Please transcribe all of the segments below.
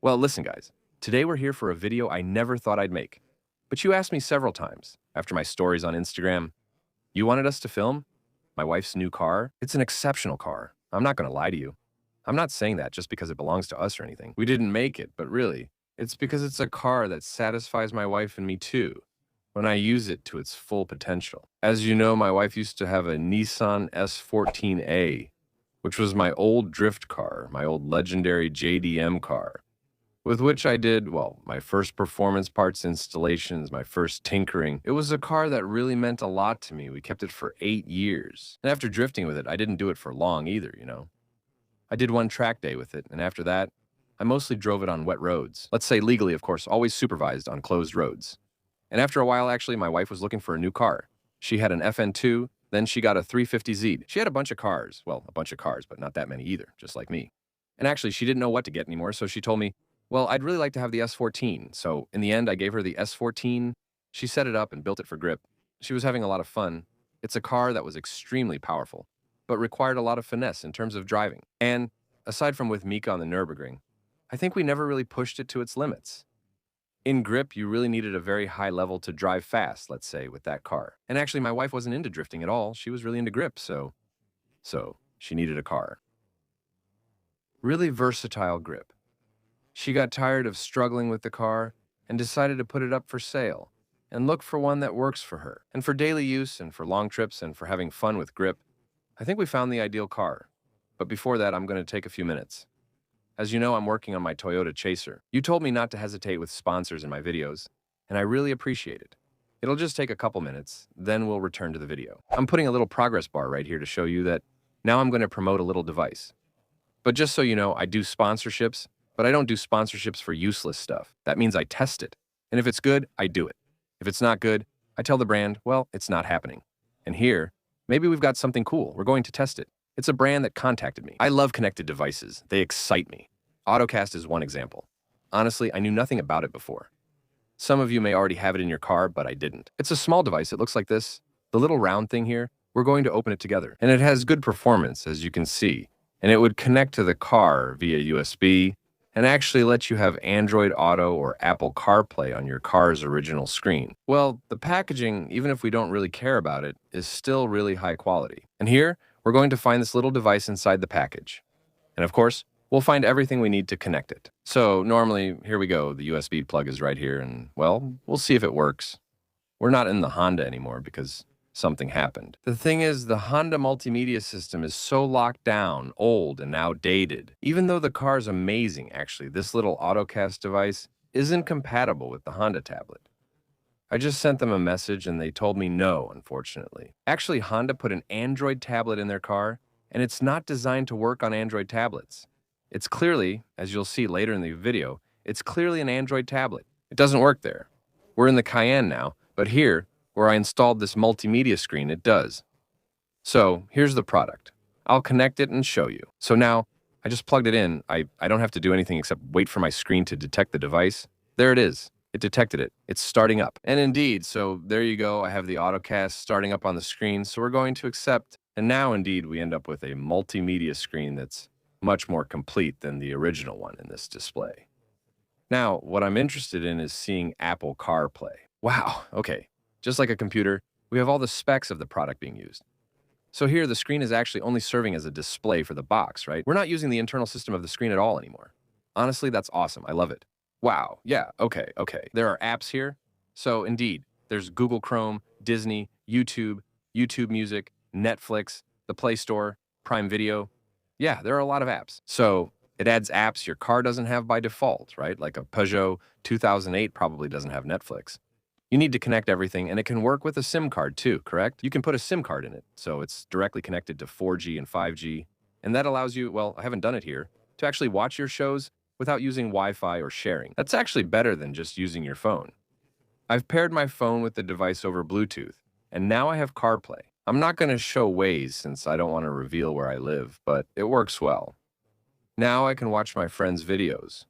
Well, listen, guys. Today we're here for a video I never thought I'd make. But you asked me several times, after my stories on Instagram, you wanted us to film my wife's new car? It's an exceptional car. I'm not going to lie to you. I'm not saying that just because it belongs to us or anything. We didn't make it, but really, it's because it's a car that satisfies my wife and me too, when I use it to its full potential. As you know, my wife used to have a Nissan S14A, which was my old drift car, my old legendary JDM car, with which I did, well, my first performance parts installations, my first tinkering. It was a car that really meant a lot to me. We kept it for 8 years. And after drifting with it, I didn't do it for long either, you know. I did one track day with it, and after that, I mostly drove it on wet roads. Let's say legally, of course, always supervised on closed roads. And after a while, actually, my wife was looking for a new car. She had an FN2, then she got a 350Z. She had a bunch of cars. Well, a bunch of cars, but not that many either, just like me. And actually, she didn't know what to get anymore, so she told me, well, I'd really like to have the S14. So in the end, I gave her the S14. She set it up and built it for grip. She was having a lot of fun. It's a car that was extremely powerful, but required a lot of finesse in terms of driving. And aside from with Mika on the Nürburgring, I think we never really pushed it to its limits. In grip, you really needed a very high level to drive fast, let's say, with that car. And actually, my wife wasn't into drifting at all. She was really into grip, so she needed a car. Really versatile grip. She got tired of struggling with the car and decided to put it up for sale and look for one that works for her. And for daily use and for long trips and for having fun with grip, I think we found the ideal car. But before that, I'm going to take a few minutes. As you know, I'm working on my Toyota Chaser. You told me not to hesitate with sponsors in my videos, and I really appreciate it. It'll just take a couple minutes, then we'll return to the video. I'm putting a little progress bar right here to show you that now I'm going to promote a little device. But just so you know, I do sponsorships, but I don't do sponsorships for useless stuff. That means I test it. And if it's good, I do it. If it's not good, I tell the brand, well, it's not happening. And here, maybe we've got something cool. We're going to test it. It's a brand that contacted me. I love connected devices. They excite me. AutoCast is one example. Honestly, I knew nothing about it before. Some of you may already have it in your car, but I didn't. It's a small device. It looks like this. The little round thing here, we're going to open it together. And it has good performance, as you can see. And it would connect to the car via USB, and actually let you have Android Auto or Apple CarPlay on your car's original screen. Well, the packaging, even if we don't really care about it, is still really high quality. And here, we're going to find this little device inside the package. And of course, we'll find everything we need to connect it. So normally, here we go, the USB plug is right here, and well, we'll see if it works. We're not in the Honda anymore because something happened. The thing is, the Honda multimedia system is so locked down, old, and outdated. Even though the car is amazing, actually, this little AutoCast device isn't compatible with the Honda tablet. I just sent them a message and they told me no, unfortunately. Actually, Honda put an Android tablet in their car, and it's not designed to work on Android tablets. It's clearly, as you'll see later in the video, it's clearly an Android tablet. It doesn't work there. We're in the Cayenne now, but here, where I installed this multimedia screen, it does. So here's the product. I'll connect it and show you. So now, I just plugged it in. I don't have to do anything except wait for my screen to detect the device. There it is. It detected it. It's starting up. And indeed, so there you go. I have the AutoCast starting up on the screen. So we're going to accept. And now, indeed, we end up with a multimedia screen that's much more complete than the original one in this display. Now, what I'm interested in is seeing Apple CarPlay. Wow, okay. Just like a computer, we have all the specs of the product being used. So here, the screen is actually only serving as a display for the box, right? We're not using the internal system of the screen at all anymore. Honestly, that's awesome. I love it. Wow, yeah, okay. There are apps here. So indeed, there's Google Chrome, Disney, YouTube, YouTube Music, Netflix, the Play Store, Prime Video. Yeah, there are a lot of apps. So it adds apps your car doesn't have by default, right? Like a Peugeot 2008 probably doesn't have Netflix. You need to connect everything, and it can work with a SIM card too, correct? You can put a SIM card in it, so it's directly connected to 4G and 5G, and that allows you, well, I haven't done it here, to actually watch your shows without using Wi-Fi or sharing. That's actually better than just using your phone. I've paired my phone with the device over Bluetooth, and now I have CarPlay. I'm not going to show Waze since I don't want to reveal where I live, but it works well. Now I can watch my friends' videos.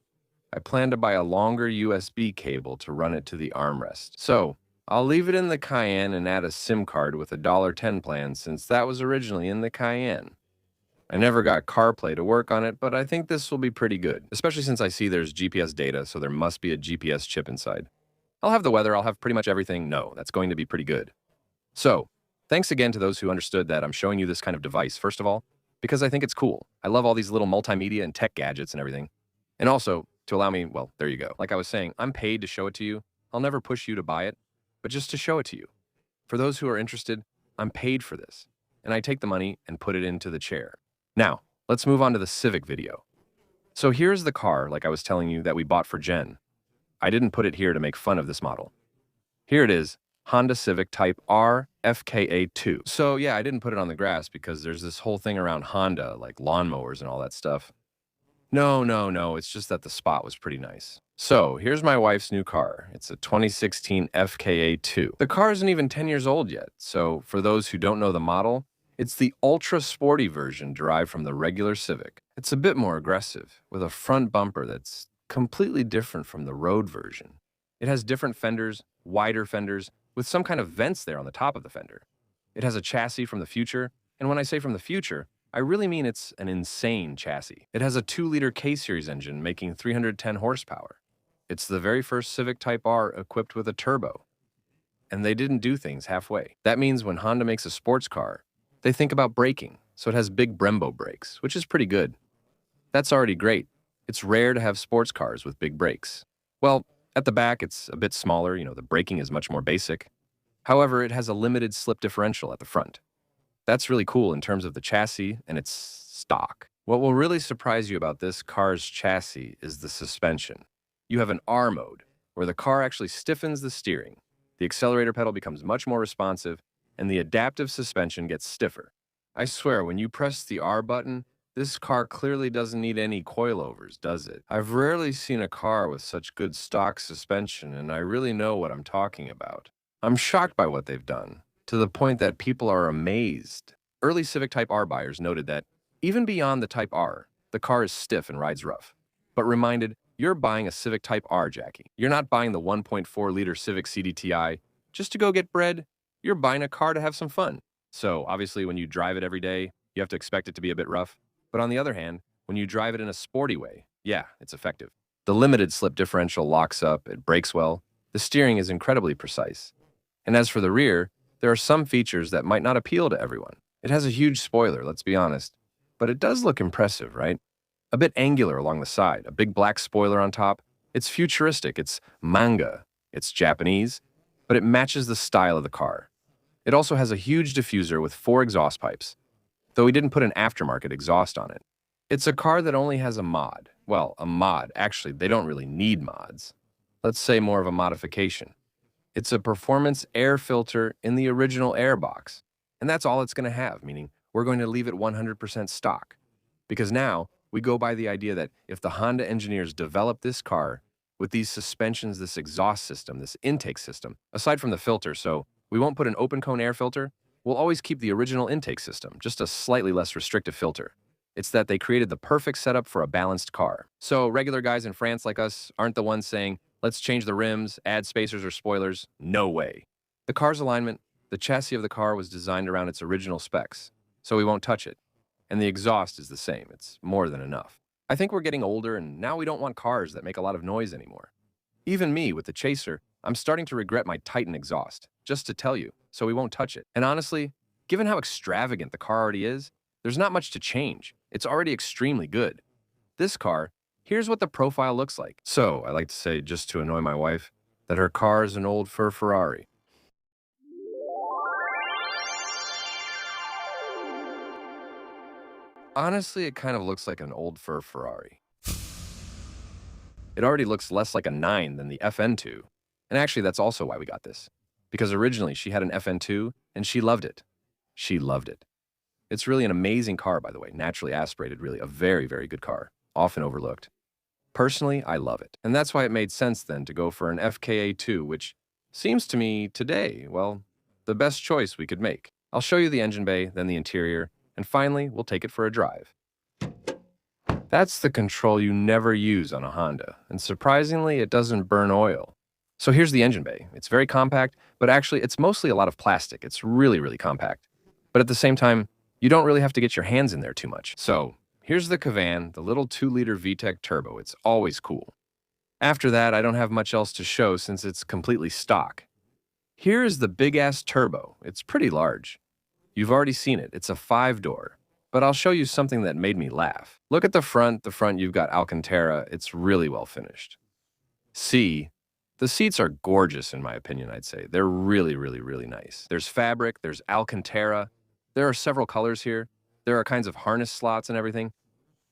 I plan to buy a longer USB cable to run it to the armrest. So, I'll leave it in the Cayenne and add a SIM card with a $1.10 plan since that was originally in the Cayenne. I never got CarPlay to work on it, but I think this will be pretty good, especially since I see there's GPS data, so there must be a GPS chip inside. I'll have the weather, I'll have pretty much everything. No, that's going to be pretty good. So, thanks again to those who understood that I'm showing you this kind of device, first of all, because I think it's cool. I love all these little multimedia and tech gadgets and everything. And also, to allow me, well, there you go. Like I was saying, I'm paid to show it to you. I'll never push you to buy it, but just to show it to you. For those who are interested, I'm paid for this, and I take the money and put it into the chair. Now, let's move on to the Civic video. So here's the car, like I was telling you, that we bought for Jen. I didn't put it here to make fun of this model. Here it is, Honda Civic Type R FKA2. So yeah, I didn't put it on the grass because there's this whole thing around Honda, like lawnmowers and all that stuff. No, it's just that the spot was pretty nice. So here's my wife's new car. It's a 2016 FKA2. The car isn't even 10 years old yet, so for those who don't know the model, it's the ultra sporty version derived from the regular Civic. It's a bit more aggressive, with a front bumper that's completely different from the road version. It has different fenders, wider fenders, with some kind of vents there on the top of the fender. It has a chassis from the future, and when I say from the future, I really mean it's an insane chassis. It has a 2-liter K-Series engine making 310 horsepower. It's the very first Civic Type R equipped with a turbo. And they didn't do things halfway. That means when Honda makes a sports car, they think about braking, so it has big Brembo brakes, which is pretty good. That's already great. It's rare to have sports cars with big brakes. Well, at the back, it's a bit smaller, the braking is much more basic. However, it has a limited slip differential at the front. That's really cool in terms of the chassis and its stock. What will really surprise you about this car's chassis is the suspension. You have an R mode, where the car actually stiffens the steering. The accelerator pedal becomes much more responsive, and the adaptive suspension gets stiffer. I swear, when you press the R button, this car clearly doesn't need any coilovers, does it? I've rarely seen a car with such good stock suspension, and I really know what I'm talking about. I'm shocked by what they've done, to the point that people are amazed. Early Civic Type R buyers noted that, even beyond the Type R, the car is stiff and rides rough. But reminded, you're buying a Civic Type R, Jackie. You're not buying the 1.4-liter Civic CDTI just to go get bread. You're buying a car to have some fun. So, obviously, when you drive it every day, you have to expect it to be a bit rough. But on the other hand, when you drive it in a sporty way, yeah, it's effective. The limited slip differential locks up, it brakes well, the steering is incredibly precise. And as for the rear, there are some features that might not appeal to everyone. It has a huge spoiler, let's be honest. But it does look impressive, right? A bit angular along the side, a big black spoiler on top. It's futuristic, it's manga, it's Japanese, but it matches the style of the car. It also has a huge diffuser with 4 exhaust pipes, though we didn't put an aftermarket exhaust on it. It's a car that only has a mod. Well, a mod. Actually, they don't really need mods. Let's say more of a modification. It's a performance air filter in the original airbox. And that's all it's going to have, meaning we're going to leave it 100% stock. Because now, we go by the idea that if the Honda engineers develop this car with these suspensions, this exhaust system, this intake system, aside from the filter, so we won't put an open cone air filter, we'll always keep the original intake system, just a slightly less restrictive filter. It's that they created the perfect setup for a balanced car. So regular guys in France like us aren't the ones saying, let's change the rims, add spacers or spoilers. No way. The car's alignment, the chassis of the car was designed around its original specs, so we won't touch it. And the exhaust is the same. It's more than enough. I think we're getting older, and now we don't want cars that make a lot of noise anymore. Even me, with the Chaser, I'm starting to regret my Titan exhaust, just to tell you, so we won't touch it. And honestly, given how extravagant the car already is, there's not much to change. It's already extremely good. This car, here's what the profile looks like. So, I like to say, just to annoy my wife, that her car is an old fur Ferrari. Honestly, it kind of looks like an old fur Ferrari. It already looks less like a 9 than the FN2. And actually, that's also why we got this. Because originally, she had an FN2, and she loved it. She loved it. It's really an amazing car, by the way. Naturally aspirated, really. A very, very good car. Often overlooked. Personally, I love it. And that's why it made sense then to go for an FKA2, which seems to me today, well, the best choice we could make. I'll show you the engine bay, then the interior, and finally, we'll take it for a drive. That's the control you never use on a Honda, and surprisingly, it doesn't burn oil. So here's the engine bay. It's very compact, but actually, it's mostly a lot of plastic. It's really, really compact. But at the same time, You don't really have to get your hands in there too much. So here's the Cavan, the little 2-liter VTEC turbo. It's always cool. After that, I don't have much else to show since it's completely stock. Here is the big-ass turbo. It's pretty large. You've already seen it. It's a 5-door. But I'll show you something that made me laugh. Look at the front. The front, you've got Alcantara. It's really well finished. See, the seats are gorgeous in my opinion, I'd say. They're really, really, really nice. There's fabric. There's Alcantara. There are several colors here. There are kinds of harness slots and everything.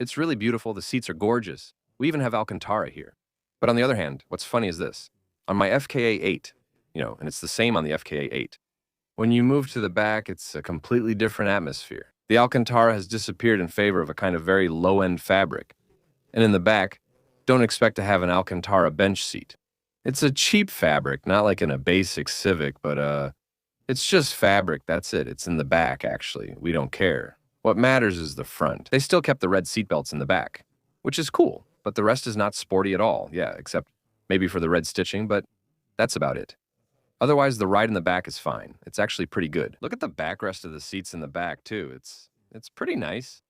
It's really beautiful. The seats are gorgeous. We even have Alcantara here. But on the other hand, what's funny is this. On my FKA 8, and it's the same on the FKA 8. When you move to the back, it's a completely different atmosphere. The Alcantara has disappeared in favor of a kind of very low-end fabric. And in the back, don't expect to have an Alcantara bench seat. It's a cheap fabric, not like in a basic Civic, but it's just fabric, that's it. It's in the back, actually. We don't care. What matters is the front. They still kept the red seatbelts in the back, which is cool, but the rest is not sporty at all. Yeah, except maybe for the red stitching, but that's about it. Otherwise, the ride in the back is fine. It's actually pretty good. Look at the backrest of the seats in the back, too. It's pretty nice.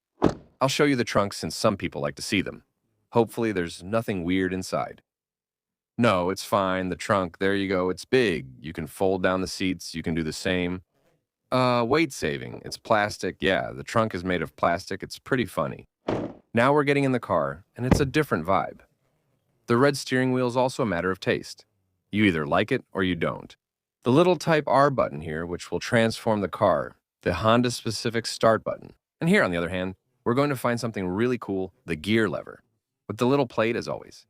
I'll show you the trunk since some people like to see them. Hopefully, there's nothing weird inside. No, it's fine. The trunk, there you go. It's big. You can fold down the seats. You can do the same. Weight saving. It's plastic. Yeah, the trunk is made of plastic. It's pretty funny. Now we're getting in the car, and it's a different vibe. The red steering wheel is also a matter of taste. You either like it or you don't. The little Type R button here, which will transform the car, the Honda-specific start button. And here, on the other hand, we're going to find something really cool, the gear lever, with the little plate as always.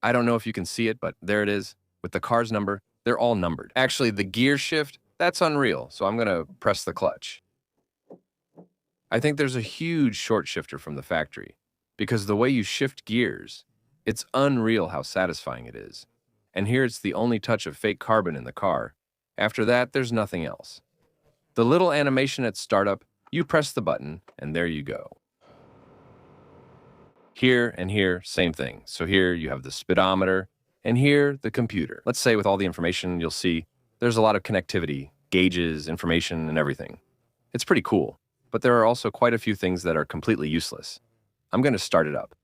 I don't know if you can see it, but there it is. With the car's number, they're all numbered. Actually, the gear shift, that's unreal, so I'm going to press the clutch. I think there's a huge short shifter from the factory, because the way you shift gears, it's unreal how satisfying it is. And here it's the only touch of fake carbon in the car. After that, there's nothing else. The little animation at startup, you press the button, and there you go. Here and here, same thing. So here you have the speedometer, and here the computer. Let's say with all the information you'll see, there's a lot of connectivity, gauges, information, and everything. It's pretty cool, but there are also quite a few things that are completely useless. I'm going to start it up.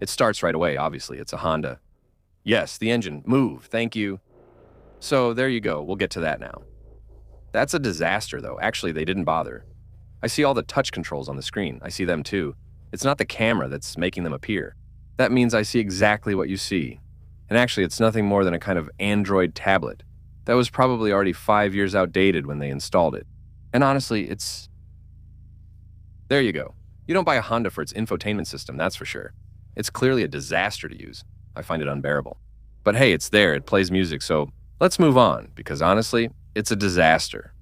It starts right away, obviously. It's a Honda. Yes, the engine. Move. Thank you. So there you go. We'll get to that now. That's a disaster, though. Actually, they didn't bother. I see all the touch controls on the screen. I see them, too. It's not the camera that's making them appear. That means I see exactly what you see. And actually, it's nothing more than a kind of Android tablet that was probably already 5 years outdated when they installed it. And honestly, there you go. You don't buy a Honda for its infotainment system, that's for sure. It's clearly a disaster to use. I find it unbearable. But hey, it's there, it plays music, so let's move on, because honestly, it's a disaster.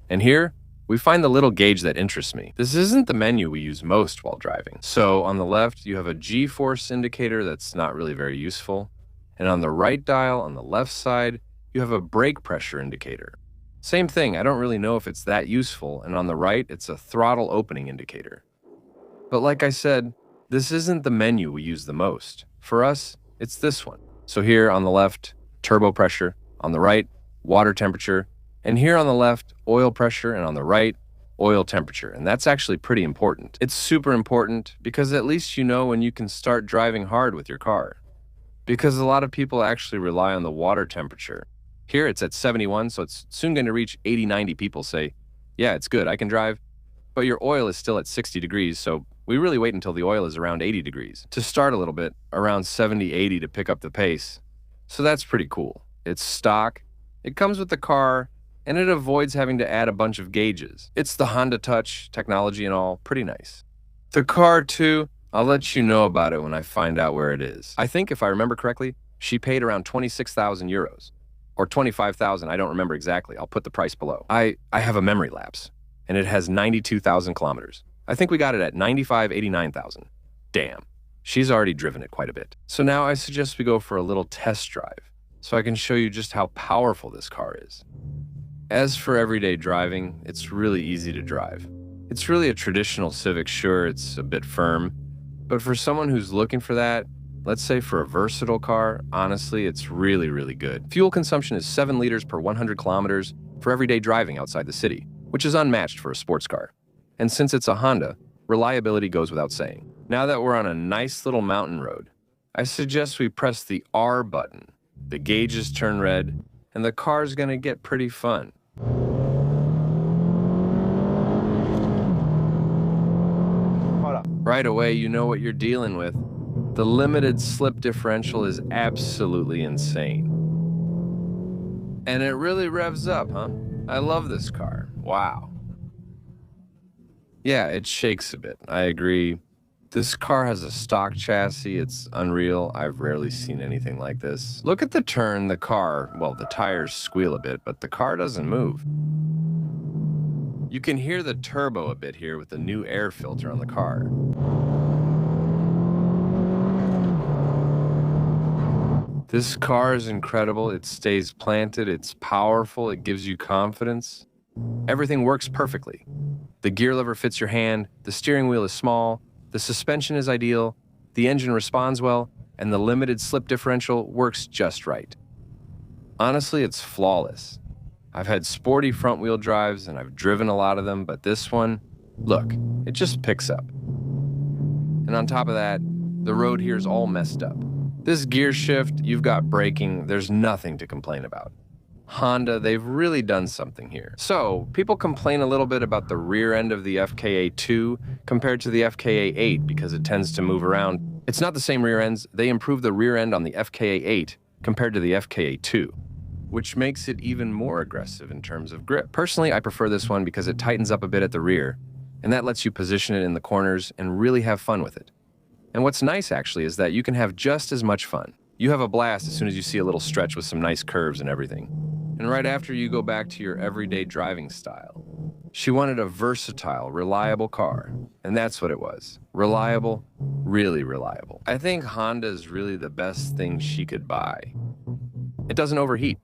And here, we find the little gauge that interests me. This isn't the menu we use most while driving. So on the left, you have a G-force indicator that's not really very useful. And on the right dial, on the left side, you have a brake pressure indicator. Same thing, I don't really know if it's that useful. And on the right, it's a throttle opening indicator. But like I said, this isn't the menu we use the most. For us, it's this one. So here on the left, turbo pressure. On the right, water temperature. And here on the left, oil pressure, and on the right, oil temperature. And that's actually pretty important. It's super important because at least you know when you can start driving hard with your car. Because a lot of people actually rely on the water temperature. Here it's at 71, so it's soon going to reach 80, 90 people say, yeah, it's good, I can drive. But your oil is still at 60 degrees, so we really wait until the oil is around 80 degrees. To start a little bit, around 70, 80 to pick up the pace. So that's pretty cool. It's stock, it comes with the car, and it avoids having to add a bunch of gauges. It's the Honda Touch technology and all, pretty nice. The car too, I'll let you know about it when I find out where it is. I think if I remember correctly, she paid around 26,000 euros. Or 25,000, I don't remember exactly. I'll put the price below. I have a memory lapse, and it has 92,000 kilometers. I think we got it at 89,000. Damn, she's already driven it quite a bit. So now I suggest we go for a little test drive, so I can show you just how powerful this car is. As for everyday driving, it's really easy to drive. It's really a traditional Civic, sure, it's a bit firm, but for someone who's looking for that, let's say for a versatile car, honestly, it's really, really good. Fuel consumption is 7 liters per 100 kilometers for everyday driving outside the city. which is unmatched for a sports car. And since it's a Honda, reliability goes without saying. Now that we're on a nice little mountain road, I suggest we press the R button. The gauges turn red, and the car's gonna get pretty fun. Right away, you know what you're dealing with. The limited slip differential is absolutely insane. And it really revs up, huh? I love this car. Wow. Yeah, it shakes a bit. I agree. This car has a stock chassis. It's unreal. I've rarely seen anything like this. Look at the turn. The tires squeal a bit, but the car doesn't move. You can hear the turbo a bit here with the new air filter on the car. This car is incredible. It stays planted. It's powerful. It gives you confidence. Everything works perfectly. The gear lever fits your hand. The steering wheel is small. The suspension is ideal. The engine responds well. And the limited slip differential works just right. Honestly, it's flawless. I've had sporty front-wheel drives and I've driven a lot of them, but this one, look, it just picks up. And on top of that, the road here is all messed up. This gear shift, you've got braking, there's nothing to complain about. Honda, they've really done something here. So, people complain a little bit about the rear end of the FKA2 compared to the FKA8 because it tends to move around. It's not the same rear ends, they improved the rear end on the FKA8 compared to the FKA2, which makes it even more aggressive in terms of grip. Personally, I prefer this one because it tightens up a bit at the rear, and that lets you position it in the corners and really have fun with it. And what's nice, actually, is that you can have just as much fun. You have a blast as soon as you see a little stretch with some nice curves and everything. And right after, you go back to your everyday driving style. She wanted a versatile, reliable car, and that's what it was. Reliable, really reliable. I think Honda is really the best thing she could buy. It doesn't overheat.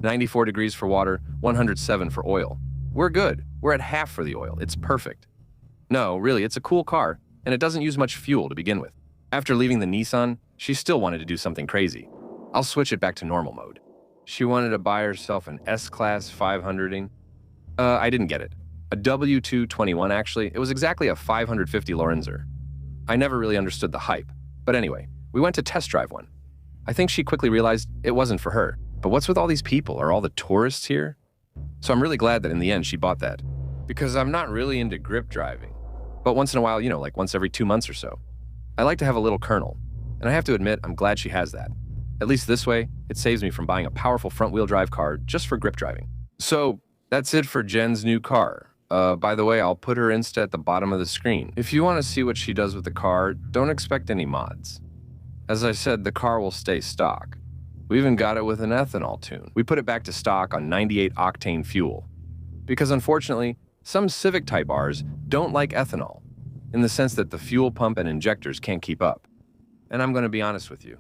94 degrees for water, 107 for oil. We're good. We're at half for the oil. It's perfect. No, really, it's a cool car, and it doesn't use much fuel to begin with. After leaving the Nissan, she still wanted to do something crazy. I'll switch it back to normal mode. She wanted to buy herself an S-Class 500ing. I didn't get it. A W221, actually. It was exactly a 550 Lorenzer. I never really understood the hype. But anyway, we went to test drive one. I think she quickly realized it wasn't for her. But what's with all these people? Are all the tourists here? So I'm really glad that in the end she bought that. Because I'm not really into grip driving. But once in a while, like once every 2 months or so. I like to have a little kernel. And I have to admit, I'm glad she has that. At least this way, it saves me from buying a powerful front-wheel drive car just for grip driving. So, that's it for Jen's new car. By the way, I'll put her Insta at the bottom of the screen. If you want to see what she does with the car, don't expect any mods. As I said, the car will stay stock. We even got it with an ethanol tune. We put it back to stock on 98 octane fuel. Because unfortunately, some Civic Type Rs don't like ethanol, in the sense that the fuel pump and injectors can't keep up. And I'm going to be honest with you.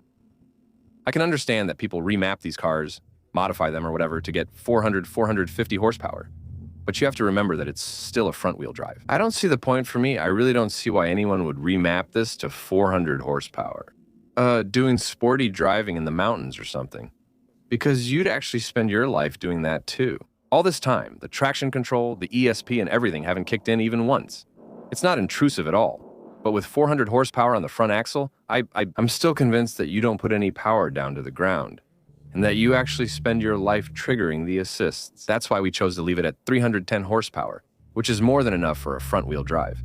I can understand that people remap these cars, modify them or whatever to get 400, 450 horsepower. But you have to remember that it's still a front-wheel drive. I don't see the point for me. I really don't see why anyone would remap this to 400 horsepower. Doing sporty driving in the mountains or something. Because you'd actually spend your life doing that too. All this time, the traction control, the ESP, and everything haven't kicked in even once. It's not intrusive at all. But with 400 horsepower on the front axle, I'm still convinced that you don't put any power down to the ground. And that you actually spend your life triggering the assists. That's why we chose to leave it at 310 horsepower, which is more than enough for a front-wheel drive.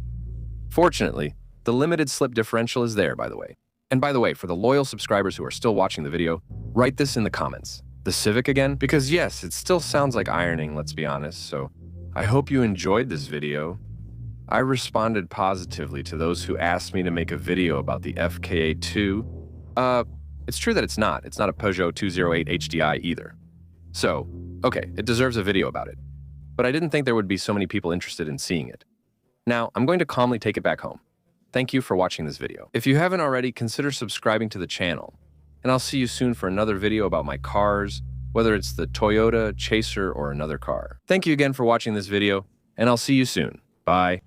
Fortunately, the limited slip differential is there, by the way. And by the way, for the loyal subscribers who are still watching the video, write this in the comments. The Civic again? Because yes, it still sounds like ironing, let's be honest, so I hope you enjoyed this video. I responded positively to those who asked me to make a video about the FKA2. It's true that it's not a Peugeot 208 HDI either. So, okay, it deserves a video about it. But I didn't think there would be so many people interested in seeing it. Now, I'm going to calmly take it back home. Thank you for watching this video. If you haven't already, consider subscribing to the channel. And I'll see you soon for another video about my cars, whether it's the Toyota, Chaser, or another car. Thank you again for watching this video, and I'll see you soon. Bye.